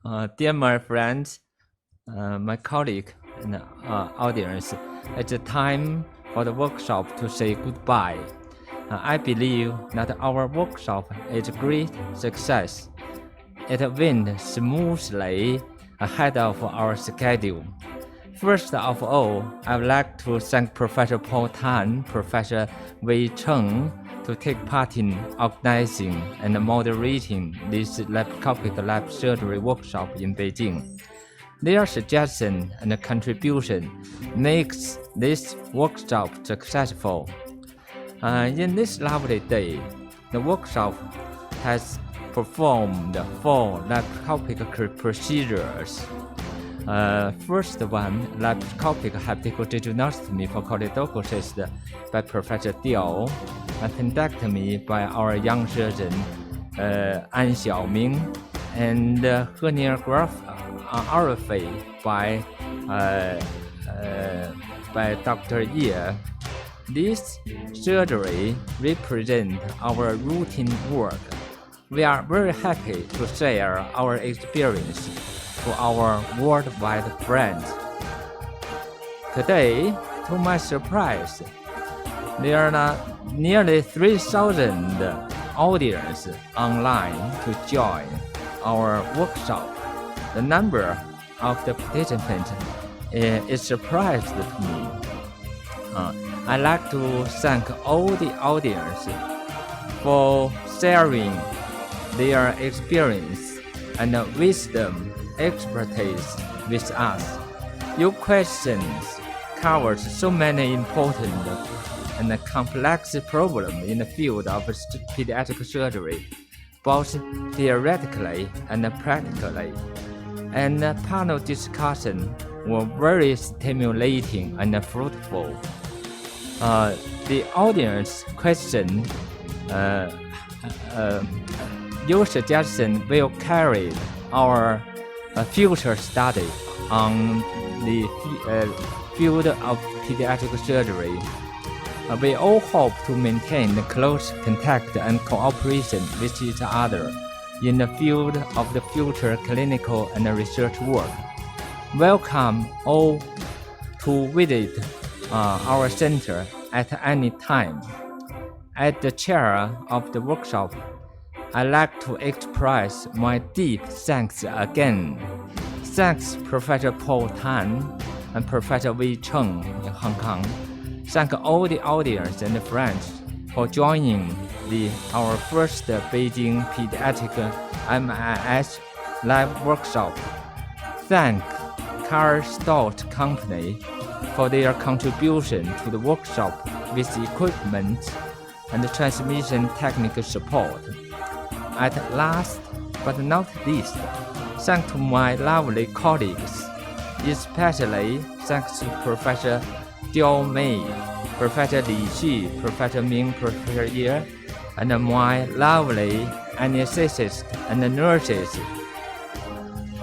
Dear my friends, my colleague and audience, it's time for the workshop to say goodbye. I believe that our workshop is a great success. It went smoothly ahead of our schedule. First of all, I would like to thank Professor Paul Tan, Professor Wei Cheng to take part in organizing and moderating this laparoscopic lap surgery workshop in Beijing. Their suggestion and contribution makes this workshop successful. In this lovely day, the workshop has performed 4 laparoscopic procedures. First one, laparoscopic hepatical jejunostomy for choledochosis by Professor Diao, appendectomy by our young surgeon An Xiaoming, and hernia graft RFA by Dr. Ye. This surgery represents our routine work. We are very happy to share our experience to our worldwide friends. Today, to my surprise, there are nearly 3,000 audience online to join our workshop. The number of the participants is surprised to me. I'd like to thank all the audience for sharing their experience and wisdom expertise with us. Your questions covered so many important and complex problems in the field of pediatric surgery, both theoretically and practically. And the panel discussion were very stimulating and fruitful. The audience question, your suggestion will carry our future study on the field of pediatric surgery. We all hope to maintain close contact and cooperation with each other in the field of the future clinical and research work. Welcome all to visit our center at any time. As the chair of the workshop, I'd like to express my deep thanks again. Thanks Professor Paul Tan and Professor Wei Cheng in Hong Kong. Thank all the audience and friends for joining our first Beijing Pediatric MIS live workshop. Thank Carl Stott Company for their contribution to the workshop with equipment and transmission technical support. At last but not least, thanks to my lovely colleagues, especially thanks to Professor Diao Mei, Professor Li Xu, Professor Ming, Professor Ye, and my lovely anesthetists and nurses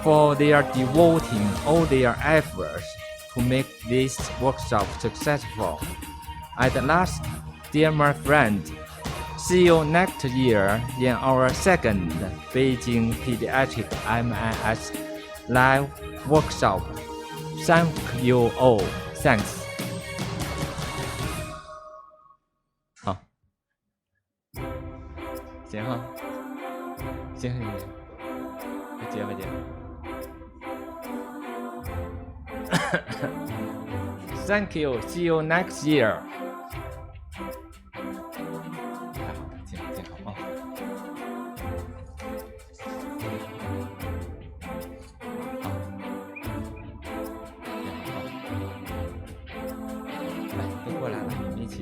for their devoting all their efforts to make this workshop successful. At last, dear my friend, see you next year in our second Beijing Pediatric MIS live workshop. Thank you all. Thanks. 好，行哈，行行行，不接不接。Thank you. See you next year. 太好了，挺好啊。好，来，都过来了，你们一起。